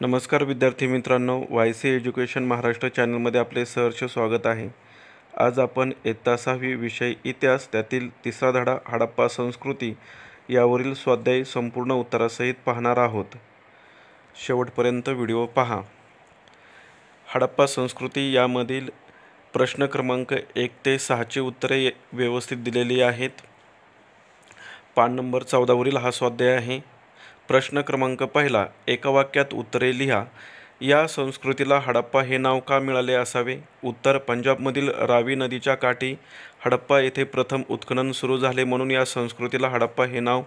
नमस्कार विद्यार्थी मित्रांनो, YC एज्युकेशन महाराष्ट्र चॅनलमध्ये आपले सहर्ष स्वागत आहे। आज आपण इयत्ता 6वी विषय इतिहास त्यातील तिसरा धडा हडप्पा संस्कृती यावरील स्वाध्याय संपूर्ण उत्तरासहित पाहणार आहोत। शेवटपर्यंत व्हिडिओ पहा। हडप्पा संस्कृती यामधील प्रश्न क्रमांक 1 ते 6 ची उत्तरे व्यवस्थित दिलेली आहेत। पान नंबर 14 वरील हा स्वाध्याय आहे। प्रश्न क्रमांक पहिला, एका वाक्यात उत्तरे लिहा। या संस्कृतीला हडप्पा हे नाव का मिळाले असावे? उत्तर, पंजाबमधील रावी नदीच्या काठी हडप्पा येथे प्रथम उत्खनन सुरू झाले म्हणून या संस्कृतीला हडप्पा हे नाव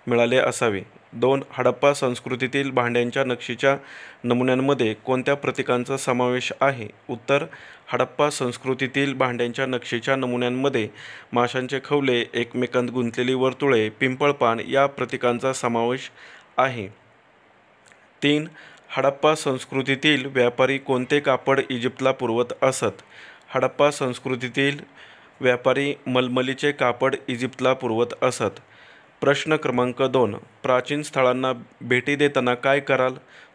मिळाले असावे। 2. हडप्पा संस्कृतीतील भांड्यांच्या नक्षीच्या नमुन्यांमध्ये कोणत्या प्रतीकांचा समावेश आहे? उत्तर, हडप्पा संस्कृतीतील भांड्यांच्या नक्षीच्या नमुन्यांमध्ये माशांचे खवले, एकमेकांत गुंतलेली वर्तुळे, पिंपळपान या प्रतीकांचा समावेश आहे। 3. हडप्पा संस्कृतीतील व्यापारी कोणते कापड इजिप्तला पुरवत असत? हडप्पा संस्कृतीतील व्यापारी मलमलीचे कापड इजिप्तला पुरवत असत। प्रश्न क्रमांक 2, प्राचीन स्थळांना भेटी देताना काय कराल?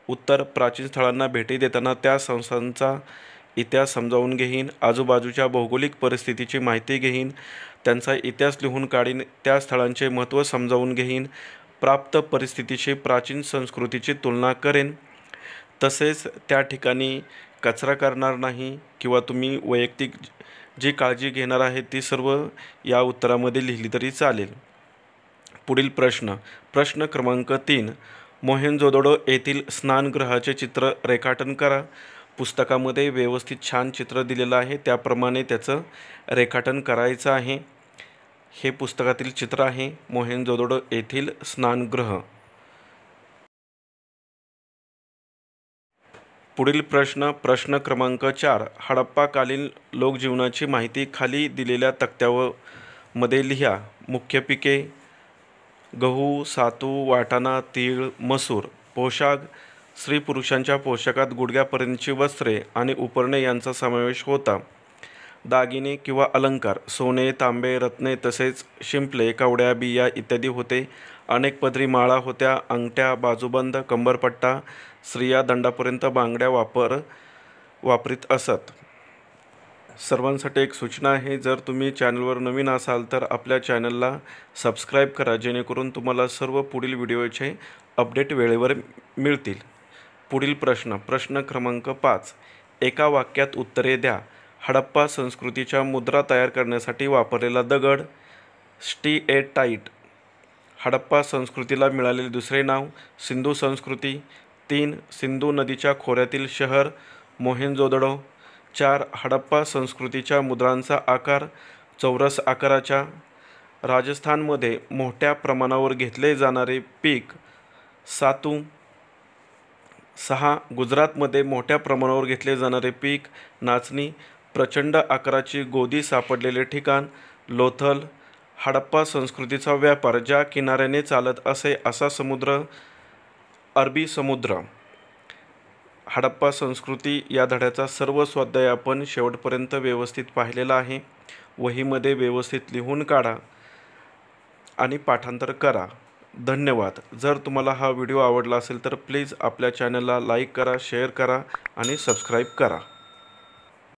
उत्तर, प्राचीन स्थळांना भेटी देताना त्या संस्थांचा इतिहास समजावून घेईन, आजूबाजूच्या भौगोलिक परिस्थितीची माहिती घेईन, त्यांचा इतिहास लिहून काढीन, त्या स्थळांचे महत्त्व समजावून घेईन, प्राप्त परिस्थितीशी प्राचीन संस्कृतीची तुलना करेन, तसेच त्या ठिकाणी कचरा करणार नाही किंवा तुम्ही वैयक्तिक जी काळजी घेणार आहे ती सर्व या उत्तरामध्ये लिहिली तरी चालेल। पुढील प्रश्न क्रमांक 3, मोहेंजोदडो येथील स्नानगृहाचे चित्र रेखाटन करा। पुस्तकामध्ये व्यवस्थित छान चित्र दिलेलं आहे, त्याप्रमाणे त्याचं रेखाटन करायचं आहे। हे पुस्तकातील चित्र आहे, मोहेंजोदडो येथील स्नानगृह। पुढील प्रश्न क्रमांक 4, हडप्पाकालीन लोकजीवनाची माहिती खाली दिलेल्या तक्त्यामध्ये लिहा। मुख्य पिके: गहू, सातू, वाटाणा, तीळ, मसूर। पोशाख: स्त्री पुरुषांच्या पोशाखात गुडघ्यापर्यंतची वस्त्रे आणि उपरणे यांचा समावेश होता। दागिने किंवा अलंकार: सोने, तांबे, रत्ने तसेच शिंपले, कवड्या, बिया इत्यादी होते। अनेक पदरी माळा होत्या, अंगठ्या, बाजूबंद, कंबरपट्टा। स्त्रिया दंडापर्यंत बांगड्या वापरीत असत। सर्वांसाठी एक सूचना आहे, जर तुम्ही चॅनलवर नवीन असाल तर आपल्या चॅनलला सबस्क्राईब करा, जेणेकरून तुम्हाला सर्व पुढील व्हिडिओचे अपडेट वेळेवर मिळतील। पुढील प्रश्न क्रमांक 5, एका वाक्यात उत्तरे द्या। हडप्पा संस्कृतीच्या मुद्रा तयार करण्यासाठी वापरलेला दगड स्टीएटाईट। हडप्पा संस्कृतीला मिळालेले दुसरे नाव सिंधू संस्कृती। 3. सिंधू नदीच्या खोऱ्यातील शहर मोहेंजोदडो। 4. हडप्पा संस्कृतीच्या मुद्रांचा आकार चौरस आकाराच्या। राजस्थानमध्ये मोठ्या प्रमाणावर घेतले जाणारे पीक सातू। 6. गुजरातमध्ये मोठ्या प्रमाणावर घेतले जाणारे पीक नाचणी। प्रचंड आकाराची गोदी सापडलेले ठिकाण लोथल। हडप्पा संस्कृतीचा व्यापार ज्या किनाऱ्याने चालत असे असा समुद्र अरबी समुद्र। हडप्पा संस्कृती या धड्याचा सर्व स्वाध्याय आपण शेवटपर्यंत व्यवस्थित पाहिलेला आहे। वहीमध्ये व्यवस्थित लिहून काढा आणि पाठांतर करा। धन्यवाद। जर तुम्हाला हा व्हिडिओ आवडला असेल तर प्लीज आपल्या चॅनलला लाईक करा, शेअर करा आणि सबस्क्राईब करा।